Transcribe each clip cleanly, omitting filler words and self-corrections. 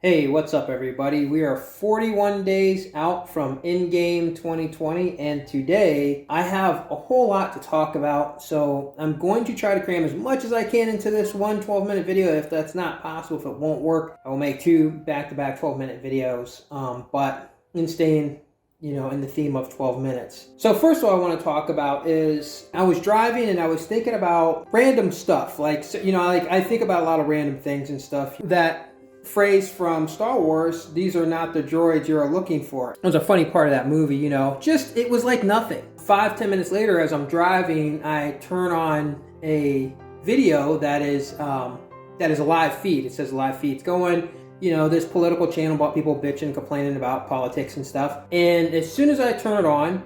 Hey, what's up, everybody? We are 41 days out from Endgame 2020, and today I have a whole lot to talk about. So I'm going to try to cram as much as I can into this one 12-minute video. If that's not possible, if it won't work, I will make two back-to-back 12-minute videos, but in staying in the theme of 12 minutes. So first of all I want to talk about is I was driving and I was thinking about random stuff. I think about a lot of random things and stuff. That phrase from Star Wars, "These are not the droids you're looking for." It was a funny part of that movie, just it was like nothing. 5-10 minutes later, as I'm driving, I turn on a video that is a live feed. It says live feed. It's going, this political channel about people bitching, complaining about politics and stuff. And as soon as I turn it on,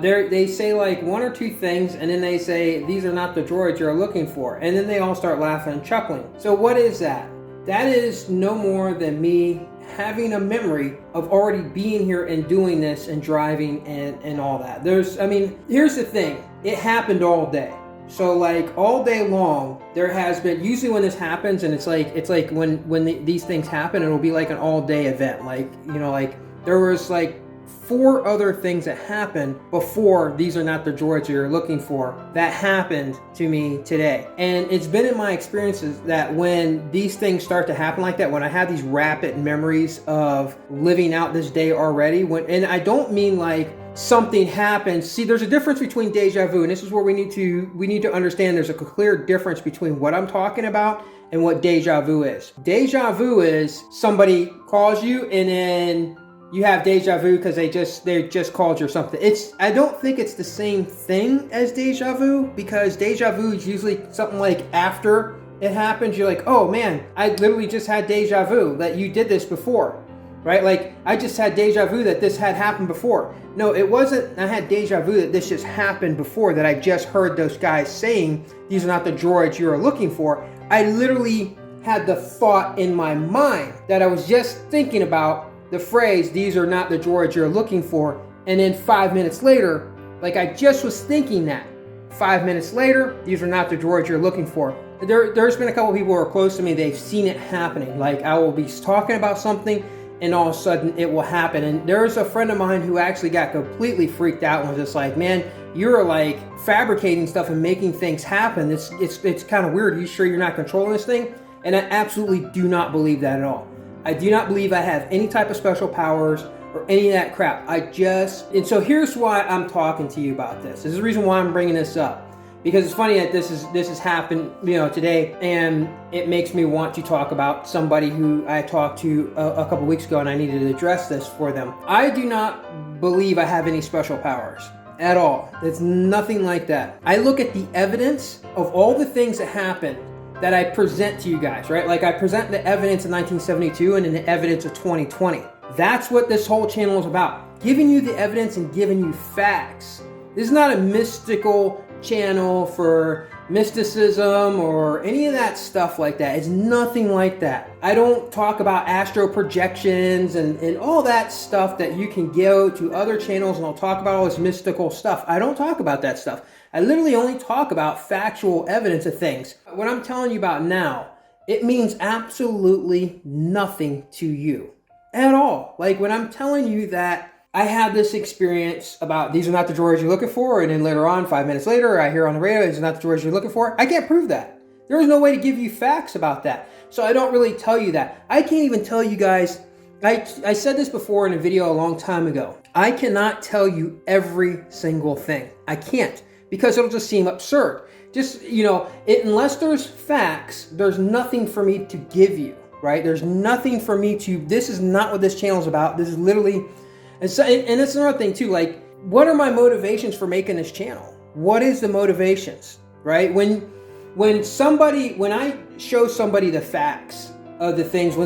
they say like one or two things, and then they say, "These are not the droids you're looking for." And then they all start laughing and chuckling. So what is that? That is no more than me having a memory of already being here and doing this and driving and all that. Here's the thing. It happened all day. So like all day long, there has been, usually when this happens, and it's like when these things happen, it'll be like an all day event. There was like 4 other things that happened before "These are not the droids you're looking for" that happened to me today. And it's been in my experiences that when these things start to happen like that, when I have these rapid memories of living out this day already, and I don't mean like something happens. See, there's a difference between deja vu, and this is where we need to understand there's a clear difference between what I'm talking about and what deja vu is. Deja vu is somebody calls you and then you have deja vu because they just called you or something. I don't think it's the same thing as deja vu, because deja vu is usually something like after it happens, you're like, "Oh man, I literally just had deja vu that you did this before." Right? Like, I just had deja vu that this had happened before. No, it wasn't. I had deja vu that this just happened before, that I just heard those guys saying, "These are not the droids you're looking for." I literally had the thought in my mind that I was just thinking about the phrase, "These are not the droids you're looking for." And then 5 minutes later, like I just was thinking that. 5 minutes later, "These are not the droids you're looking for." There's been a couple people who are close to me, they've seen it happening. Like I will be talking about something and all of a sudden it will happen. And there's a friend of mine who actually got completely freaked out and was just like, "Man, you're like fabricating stuff and making things happen. It's kind of weird. Are you sure you're not controlling this thing?" And I absolutely do not believe that at all. I do not believe I have any type of special powers or any of that crap. And so here's why I'm talking to you about this. This is the reason why I'm bringing this up. Because it's funny that this has happened, today, and it makes me want to talk about somebody who I talked to a couple weeks ago, and I needed to address this for them. I do not believe I have any special powers at all. It's nothing like that. I look at the evidence of all the things that happened that I present to you guys, right? Like I present the evidence of 1972 and then the evidence of 2020. That's what this whole channel is about. Giving you the evidence and giving you facts. This is not a mystical channel for mysticism or any of that stuff like that. It's nothing like that. I don't talk about astral projections and all that stuff that you can go to other channels and I'll talk about all this mystical stuff. I don't talk about that stuff. I literally only talk about factual evidence of things. What I'm telling you about now, it means absolutely nothing to you at all. Like when I'm telling you that I had this experience about "These are not the droids you're looking for," and then later on, 5 minutes later, I hear on the radio, "These are not the droids you're looking for." I can't prove that. There is no way to give you facts about that. So I don't really tell you that. I can't even tell you guys, I said this before in a video a long time ago. I cannot tell you every single thing. I can't, because it'll just seem absurd. Unless there's facts, there's nothing for me to give you, right? There's nothing for me to, this is not what this channel is about. This is literally, and that's another thing too, like, what are my motivations for making this channel? What is the motivations, right? When I show somebody the facts of the things, so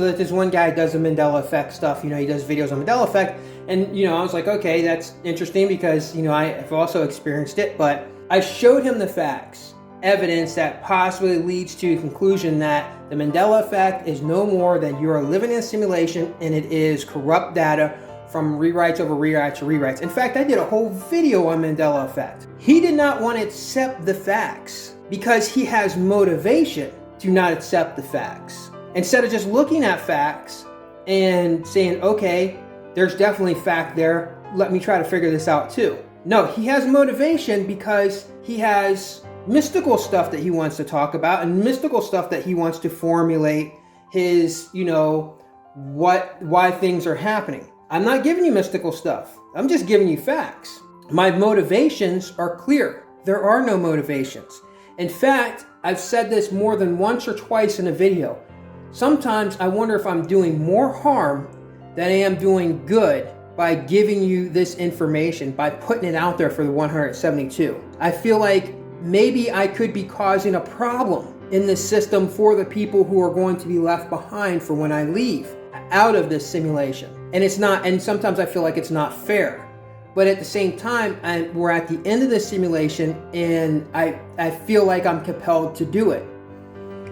that this one guy does the Mandela effect stuff, he does videos on Mandela effect, and, I was like, okay, that's interesting because, I've also experienced it, but I showed him the facts, evidence that possibly leads to a conclusion that the Mandela effect is no more than you are living in a simulation and it is corrupt data from rewrites over rewrites or rewrites. In fact, I did a whole video on Mandela effect. He did not want to accept the facts because he has motivation to not accept the facts. Instead of just looking at facts and saying, okay, there's definitely fact there, let me try to figure this out too. No, he has motivation because he has mystical stuff that he wants to talk about and mystical stuff that he wants to formulate his, why things are happening. I'm not giving you mystical stuff. I'm just giving you facts. My motivations are clear. There are no motivations. In fact, I've said this more than once or twice in a video. Sometimes I wonder if I'm doing more harm than I am doing good by giving you this information, by putting it out there for the 172. I feel like maybe I could be causing a problem in the system for the people who are going to be left behind for when I leave out of this simulation. And it's not, and sometimes I feel like it's not fair. But at the same time, we're at the end of the simulation and I feel like I'm compelled to do it.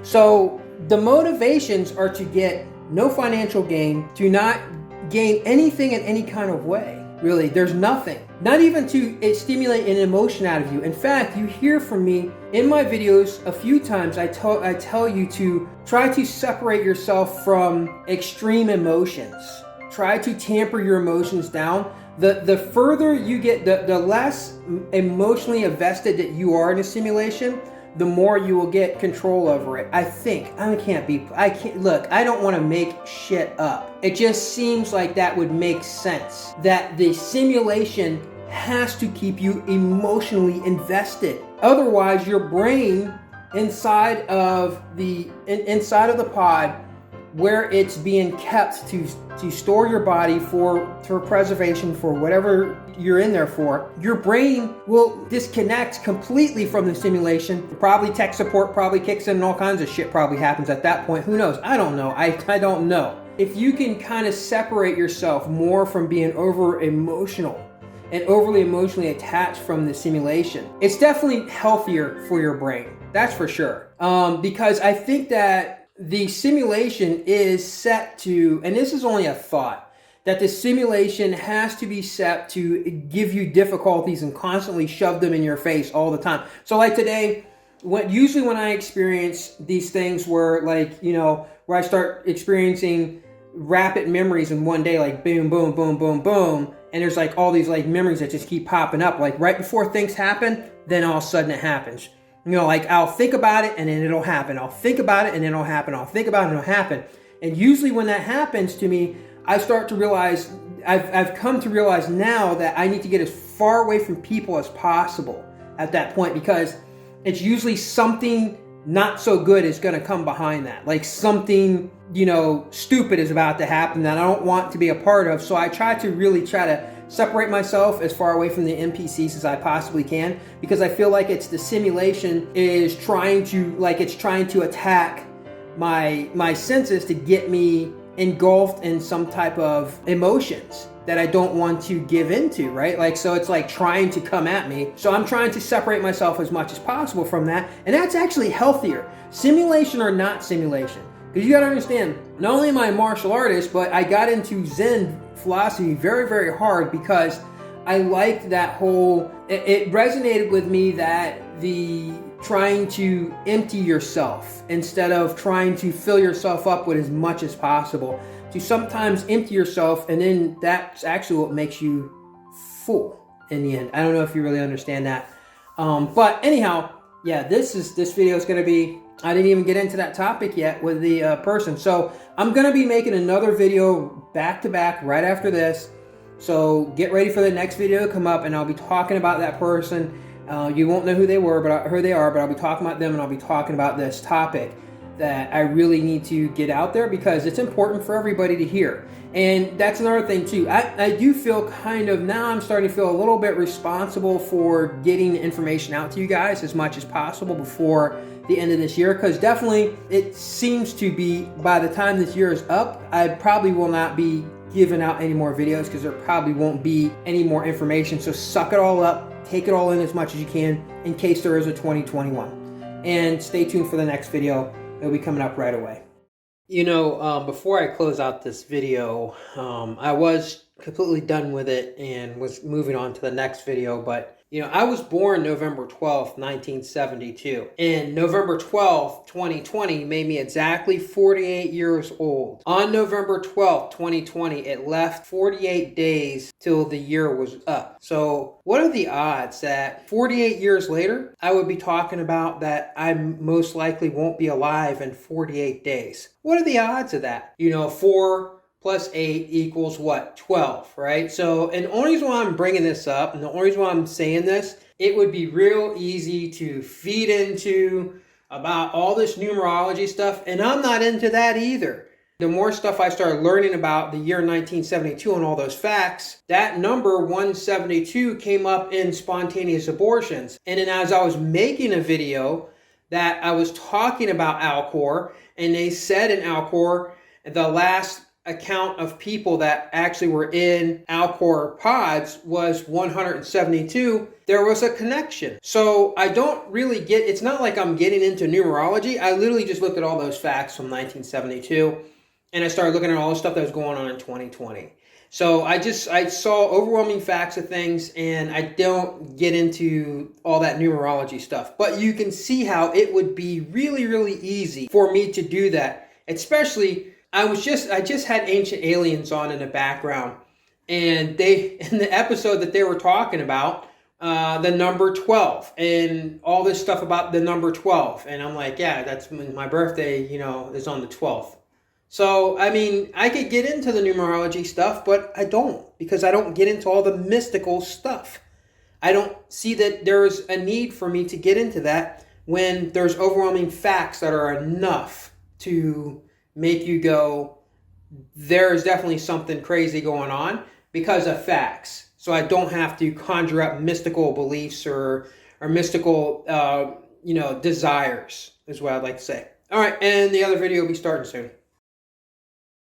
So the motivations are to get no financial gain, to not gain anything in any kind of way. Really, there's nothing. Not even to stimulate an emotion out of you. In fact, you hear from me in my videos a few times. I tell you to try to separate yourself from extreme emotions. Try to tamper your emotions down. The further you get, the less emotionally invested that you are in a simulation, the more you will get control over it. I don't want to make shit up. It just seems like that would make sense. That the simulation has to keep you emotionally invested. Otherwise, your brain inside of the pod, where it's being kept to store your body for preservation, for whatever you're in there for, your brain will disconnect completely from the simulation. Probably tech support probably kicks in and all kinds of shit probably happens at that point. Who knows? I don't know. I don't know. If you can kind of separate yourself more from being over emotional and overly emotionally attached from the simulation, it's definitely healthier for your brain. That's for sure. Because I think that the simulation is set to, and this is only a thought, that the simulation has to be set to give you difficulties and constantly shove them in your face all the time. So like today, usually when I experience these things where where I start experiencing rapid memories in one day, like boom, boom, boom, boom, boom, and there's like all these like memories that just keep popping up, like right before things happen, then all of a sudden it happens. I'll think about it and then it'll happen. I'll think about it and then it'll happen. I'll think about it and it'll happen. And usually when that happens to me, I start to realize, I've come to realize now that I need to get as far away from people as possible at that point, because it's usually something not so good is going to come behind that. Like something, stupid is about to happen that I don't want to be a part of. So I try to separate myself as far away from the NPCs as I possibly can, because I feel like the simulation is trying to attack my senses to get me engulfed in some type of emotions that I don't want to give into, right? So it's like trying to come at me. So I'm trying to separate myself as much as possible from that. And that's actually healthier. Simulation or not simulation. Because you got to understand, not only am I a martial artist, but I got into Zen philosophy very, very hard because I liked that whole, it resonated with me that the trying to empty yourself instead of trying to fill yourself up with as much as possible. To sometimes empty yourself, and then that's actually what makes you full in the end. I don't know if you really understand that. But anyhow, yeah, this video is going to be, I didn't even get into that topic yet with the person. So I'm going to be making another video back to back right after this. So get ready for the next video to come up, and I'll be talking about that person. You won't know who they are, but I'll be talking about them, and I'll be talking about this topic that I really need to get out there because it's important for everybody to hear. And that's another thing too. I do feel now I'm starting to feel a little bit responsible for getting the information out to you guys as much as possible before the end of this year, because definitely it seems to be by the time this year is up, I probably will not be giving out any more videos because there probably won't be any more information. So suck it all up, take it all in as much as you can in case there is a 2021. And stay tuned for the next video. It'll be coming up right away. Before I close out this video, I was completely done with it and was moving on to the next video, but You know, I was born November 12th, 1972, and November 12th, 2020 made me exactly 48 years old. On November 12th, 2020, it left 48 days till the year was up. So what are the odds that 48 years later, I would be talking about that I most likely won't be alive in 48 days? What are the odds of that? You know, 4 plus 8 equals what? 12, right? So, and the only reason why I'm bringing this up, and the only reason why I'm saying this, it would be real easy to feed into about all this numerology stuff, and I'm not into that either. The more stuff I started learning about the year 1972 and all those facts, that number 172 came up in spontaneous abortions. And then as I was making a video that I was talking about Alcor, and they said in Alcor, the last account of people that actually were in Alcor pods was 172, there was a connection. So I don't really get, it's not like I'm getting into numerology. I literally just looked at all those facts from 1972, and I started looking at all the stuff that was going on in 2020. So I saw overwhelming facts of things, and I don't get into all that numerology stuff. But you can see how it would be really, really easy for me to do that, especially I just had Ancient Aliens on in the background, and they, in the episode that they were talking about, the number 12 and all this stuff about the number 12. And I'm like, yeah, that's my birthday, you know, is on the 12th. So, I mean, I could get into the numerology stuff, but I don't, because I don't get into all the mystical stuff. I don't see that there's a need for me to get into that when there's overwhelming facts that are enough to make you go, there's definitely something crazy going on because of facts. So I don't have to conjure up mystical beliefs or mystical, desires, is what I'd like to say. All right, and the other video will be starting soon.